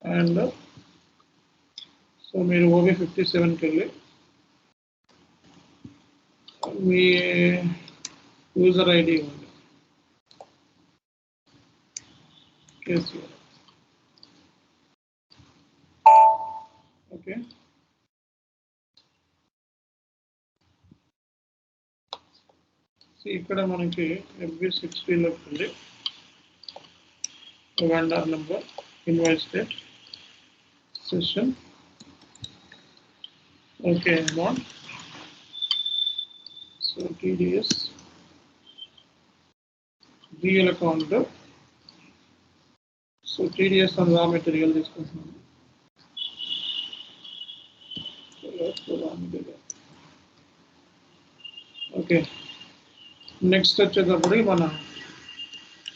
And so మీరు OB57కి వెళ్ళి మీ user ID ఇవ్వండి. కేసీఆర్. ఓకే, ఇక్కడ మనకి FB60లోకి వెళ్ళి vendor number, invoice date, session, okay amount, so TDS, GL account, so TDS అని రా మెటీరియల్ తీసుకుంటున్నాను. ఓకే, నెక్స్ట్ వచ్చేటప్పటికి మన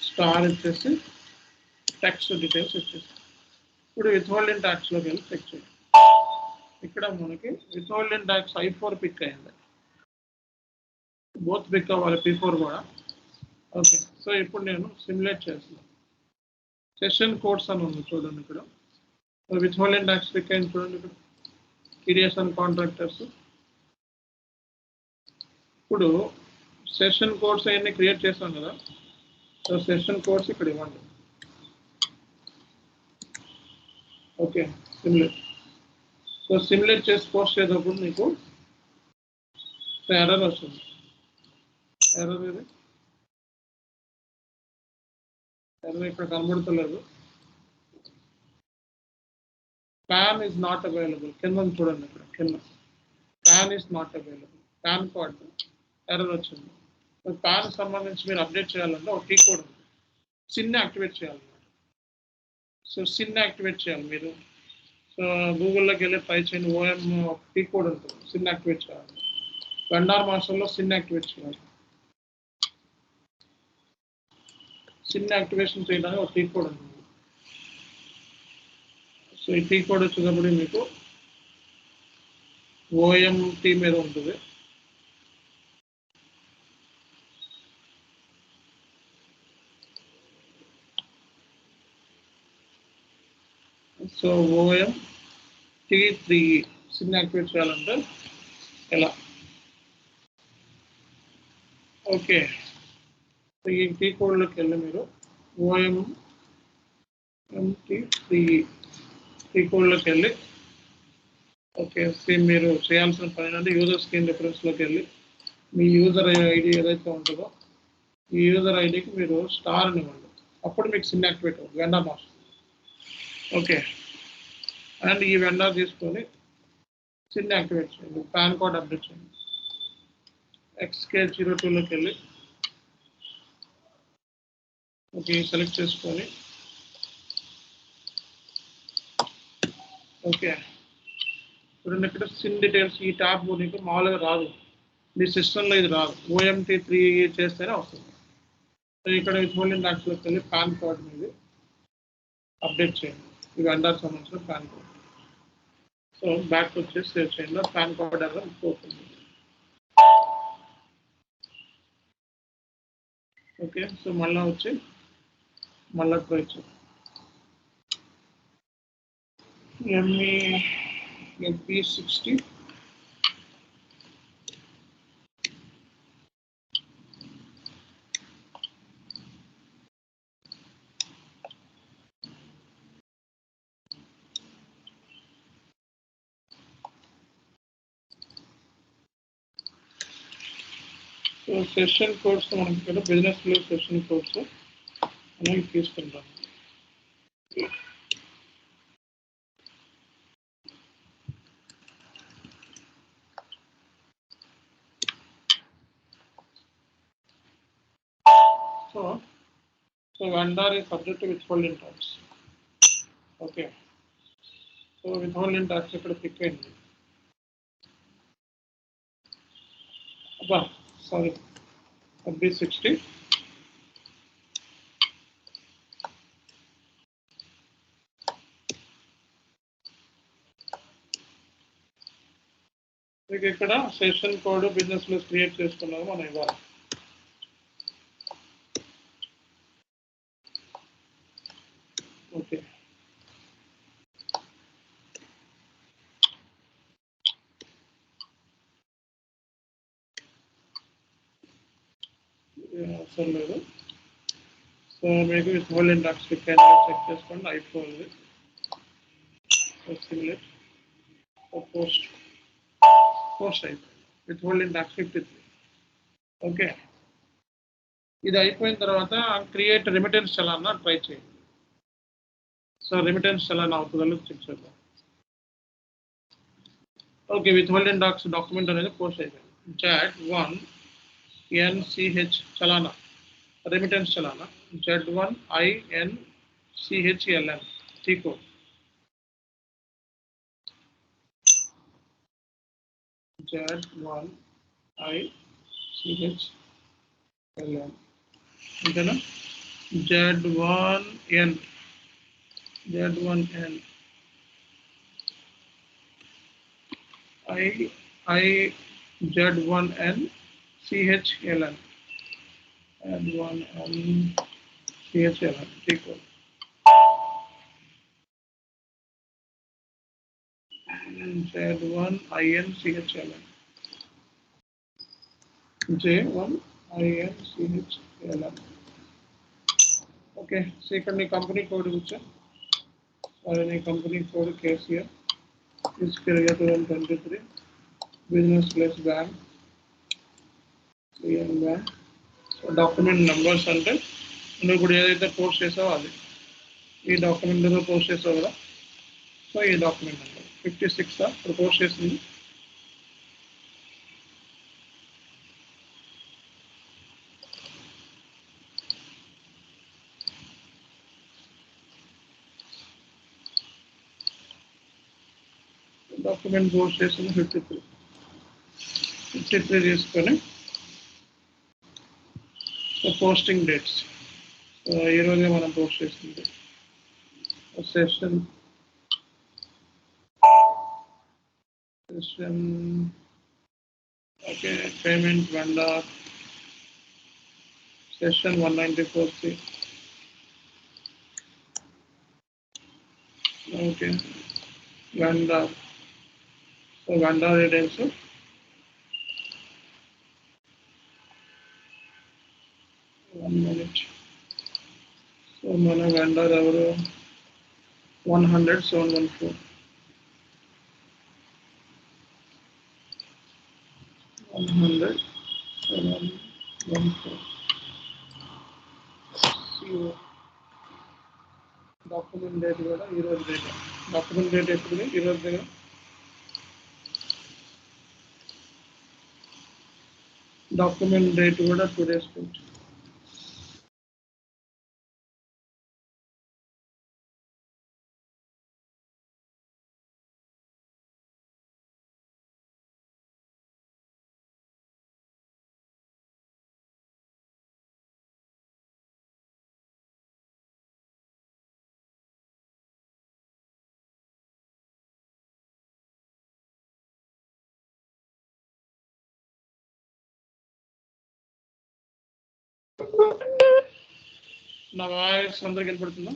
స్టార్ వచ్చేసి ట్యాక్స్ డీటెయిల్స్ వచ్చేసి ఇప్పుడు విత్హోల్డింగ్ ట్యాక్స్లోకి వెళ్ళి చెక్ చేయండి. ఇక్కడ మనకి విత్హోల్డింగ్ ట్యాక్స్ I4 పిక్ అయింది, బోత్ పిక్ అవ్వాలి, P4 కూడా. ఓకే, సో ఇప్పుడు నేను సిమ్యులేట్ చేస్తున్నాను. సెషన్ కోడ్స్ అని ఉంది చూడండి, ఇక్కడ విత్హోల్డింగ్ ట్యాక్స్ పిక్ అయింది చూడండి. ఇక్కడ TDS అండ్ కాంట్రాక్టర్స్. ఇప్పుడు సెషన్ కోడ్స్ అవన్నీ క్రియేట్ చేస్తాం కదా, సో సెషన్ కోడ్స్ ఇక్కడ ఇవ్వండి. Okay, simulate. సో సిమ్యులేట్ చేసి పోస్ట్ చేసేటప్పుడు మీకు ఎర్రర్ వస్తుంది. ఎర్రర్ ఇది, ఎర్రర్ ఇక్కడ కనబడతలేదు. పాన్ ఈజ్ నాట్ అవైలబుల్ కింద చూడండి, ఇక్కడ కింద pan is not available, pan card error వచ్చింది. పాన్ సంబంధించి మీరు అప్డేట్ చేయాలంటే ఒక టీ కోడ్ ఉంది, సిన్ యాక్టివేట్ చేయాలన్నమాట. సో సిన్ యాక్టివేట్ చేయాలి మీరు. సో గూగుల్లోకి వెళ్ళి ట్రై చేయండి, OM టీ కోడ్ ఉంటుంది, సిన్ యాక్టివేట్ చేయాలి. వెండార్ మాస్టర్లో సిన్ యాక్టివేట్ చేయాలి. సిన్ యాక్టివేషన్ చేయడానికి ఒక టీ కోడ్ ఉంటుంది. సో ఈ టీ కోడ్ వచ్చేటప్పుడు మీకు OMT మీద ఉంటుంది. సో OMT3 సిన్ యాక్టివేట్ చేయాలంటే ఎలా? ఓకే, ఈ టీ కోడ్లోకి వెళ్ళి మీరు OMT3 టీ కోడ్లోకి వెళ్ళి, ఓకే సేమ్ మీరు చేయాల్సిన పని అంటే యూజర్ స్క్రీన్ రిఫరెన్స్లోకి వెళ్ళి మీ యూజర్ ఐడి ఏదైతే ఉంటుందో ఈ యూజర్ ఐడికి మీరు స్టార్ అని ఇవ్వండి. అప్పుడు మీకు సిన్ యాక్టివేట్ అవుతుంది, వెండర్ మాస్టర్. ఓకే, అండ్ ఈ వెండర్ తీసుకొని సిన్ యాక్టివేట్ చేయండి, పాన్ కార్డ్ అప్డేట్ చేయండి. XK02లోకి వెళ్ళి ఓకే సెలెక్ట్ చేసుకొని, ఓకే చూడండి ఇక్కడ సిన్ డీటెయిల్స్ ఈ ట్యాబ్ నీకు మామూలుగా రాదు, మీ సిస్టంలో ఇది రాదు, OMT3 చేస్తేనే వస్తుంది. సో ఇక్కడ విత్హోల్డింగ్ ట్యాక్స్లోకి వెళ్ళి పాన్ కార్డ్ మీద అప్డేట్ చేయండి, ఈ వెండర్ సంబంధించిన పాన్ కార్డ్. సో బ్యాక్ వచ్చేసి సేవ్ చేయండి, పాన్ కార్డ్ ఎర్రర్ పోతుంది. ఓకే, సో మళ్ళీ వచ్చి మళ్ళీ ట్రై చేయండి. FB60 సో సెషన్ కోడ్స్ మనకి ఇక్కడ బిజినెస్లో సెషన్ కోడ్స్ అనేవి తీసుకుంటాం. So vendor is subject to withholding tax. Okay, so withholding tax ఇక్కడ పిక్ అయింది. అబ్బా సారీ, FB60 మీకు ఇక్కడ సెషన్ కోడ్ బిజినెస్లో క్రియేట్ చేసుకున్నాము మనం ఇవ్వాలి. ఓకే, అవసరం లేదు. సో మీకు విత్ హోల్డింగ్ టాక్స్ క్లిక్ అయినా చెక్ చేసుకోండి, అయిపోయింది. పోస్ట్ అయిపోయింది విత్ హోల్డింగ్ టాక్స్ 53. ఓకే, ఇది అయిపోయిన తర్వాత క్రియేట్ రెమిటెన్స్ చలానా ట్రై చేయండి. సో రెమిటెన్స్ చలానా అవుతుందో చెక్ చేద్దాం. ఓకే, విత్ హోల్డింగ్ డాక్యుమెంట్ అనేది పోస్ట్ అయిపోయింది. Z1 NCH చలానా, రెమిటెన్స్ చలానా Z1 INCHLN T code. Z1 ICHLN అంతేనా? Z1N Z1N CHLN T code. Z1 INCHLN J1 INCHLN. Okay, so ఇక్కడ నీ కంపెనీ కోడ్ ఇచ్చా, అదే నీ company code KCR fiscal year 2023 business plus bank bank. So document numbers అంటే నువ్వు ఇప్పుడు ఏదైతే పోస్ట్ చేసావో అది, ఈ డాక్యుమెంట్ ఏదో పోస్ట్ చేసావు కదా, సో ఈ డాక్యుమెంట్ నెంబర్ 56 ఇప్పుడు పోస్ట్ చేసింది. డాక్యుమెంట్ పోస్ట్ చేసింది 53 తీసుకొని సో పోస్టింగ్ డేట్స్, సో ఈరోజే మనం పోస్ట్ చేసింది session okay. Payment vendor session 194C. Okay, vendor, so vendor details so మన వెండర్ ఎవరు 100,714 100,714 CO. డాక్యుమెంట్ డేట్ కూడా ఈరోజు డేట్, డాక్యుమెంట్ డేట్ ఎప్పుడు ఈరోజు దగ్గర. డాక్యుమెంట్ డేట్ కూడా 2 days నుంచి. నా వాయిస్ అందరికి వినపడుతుందా?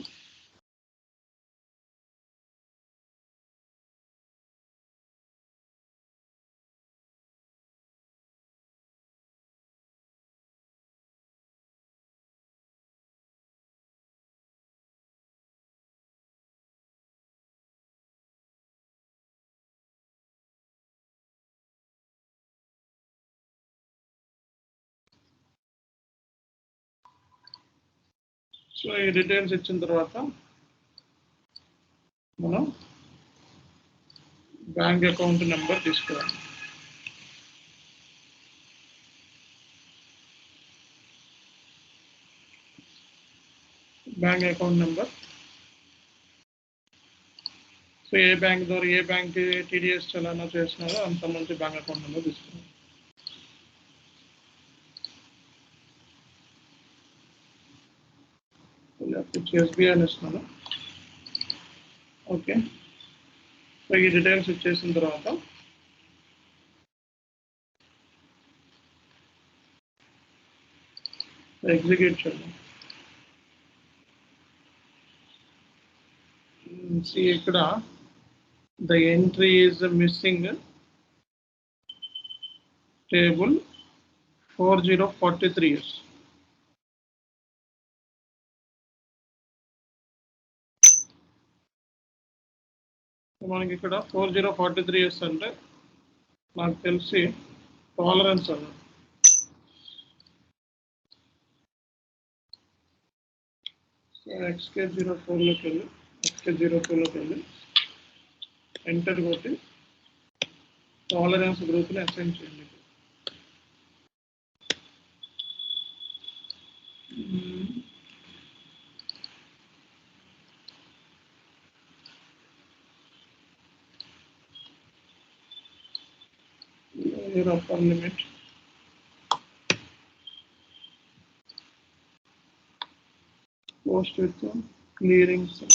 సో ఈ డీటెయిల్స్ ఇచ్చిన తర్వాత మనం బ్యాంక్ అకౌంట్ నెంబర్ తీసుకోవాలి. బ్యాంక్ అకౌంట్ నెంబర్, సో ఏ బ్యాంక్ ద్వారా ఏ బ్యాంక్ TDS చలానా చేస్తున్నారో అంత సంబంధించి బ్యాంక్ అకౌంట్ నెంబర్ తీసుకోవాలి. SBI అని ఇస్తున్నాను. ఓకే, సో ఈ డీటెయిల్స్ ఇచ్చేసిన తర్వాత ఎగ్జిక్యూట్ చేద్దాం. ఇక్కడ the entry is missing table 4043 years. మనకి ఇక్కడ 4043 అంటే నాకు తెలిసి టాలరెన్స్ అన్న. సో XK04లోకి వెళ్ళి XK04లోకి వెళ్ళి ఎంటర్ కొట్టి టాలరెన్స్ గ్రూప్ని అసైన్ చేయండి. Layer upper limit. Post with clearing set.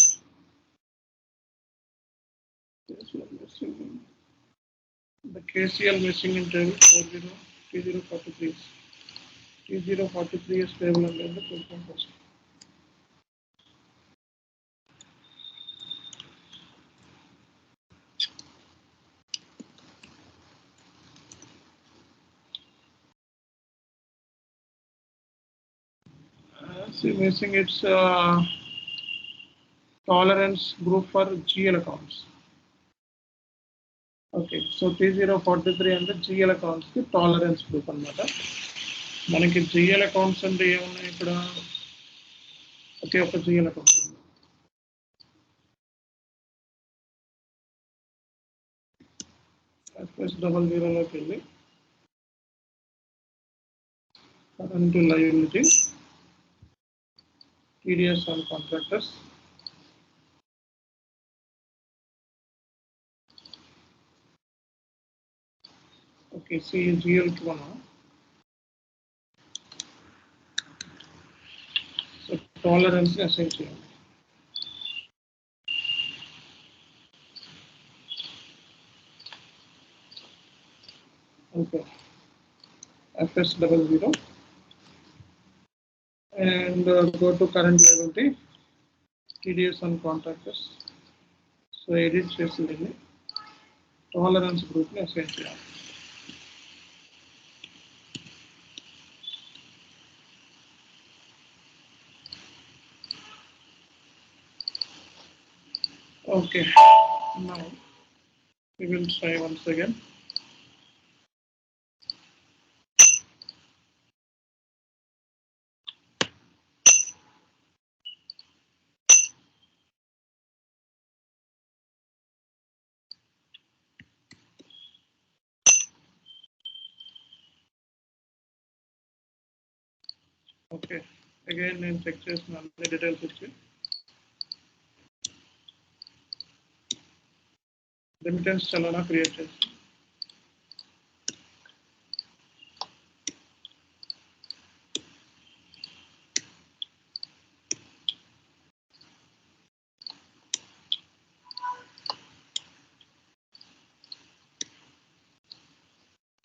The KCL missing in table 40T043. T043 is stable under the 2.1%. See, missing its tolerance group for GL accounts. Okay, so T043 and the GL accounts the tolerance group anamata. Manaki GL accounts ante em unnai ikkada okay oka GL account undi. FS00 loki velli current liability TDS on contractors. Okay, see GL1. So tolerance essential. Okay, FS00 and go to current liability TDS on contractors. So edit చేసి tolerance group ని assign చేయాలి. Okay, now we will try once again. Okay, again నేను check చేసిన అన్ని details ఇచ్చి remittance చలానా create చేసి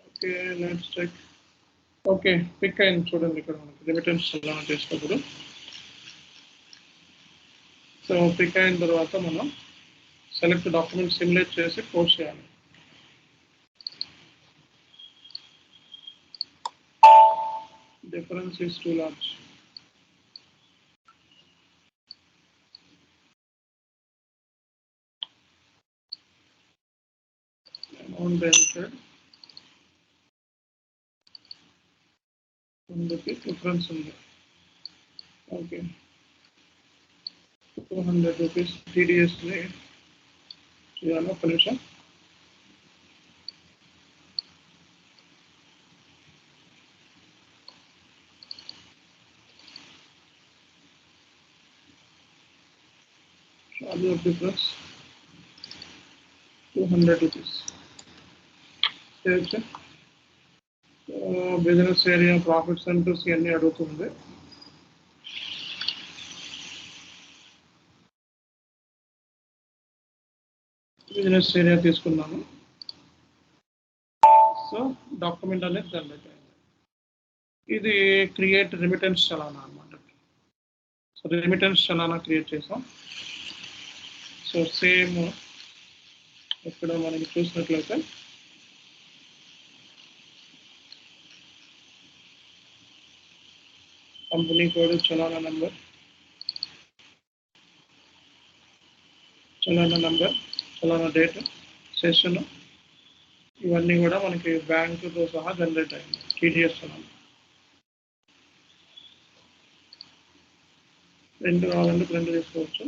okay let's check. Okay pick అయింది చూడండి ఇక్కడ మనకి రెమిటెన్స్ చలానా చేసినప్పుడు. సో పిక్ అయిన తర్వాత మనం సెలెక్ట్ డాక్యుమెంట్ సిమ్యులేట్ చేసి పోస్ట్ చేయాలి. Difference is too large. Amount entered.Undaki difference undi. Okay. 200 rupees TDS ni cheyala oka nimisham. Value of difference 200 rupees. Save. Business area profit centers ఇవన్నీ అడుగుతుంది. Business area తీసుకున్నాను. So document అనేది generate అయింది. ఇది create remittance చలానా అన్నమాట. So remittance చలానా create చేసాం. So same ఇక్కడ మనకి చూసినట్లయితే కంపెనీ కోడ్ చలానా నంబర్ ఫలానా డేట్ సెషన్ ఇవన్నీ కూడా మనకి బ్యాంకుతో సహా జనరేట్ అయింది టీడీఎస్ అన్నది. ప్రింట్ కావాలంటే ప్రింట్ తీసుకోవచ్చు.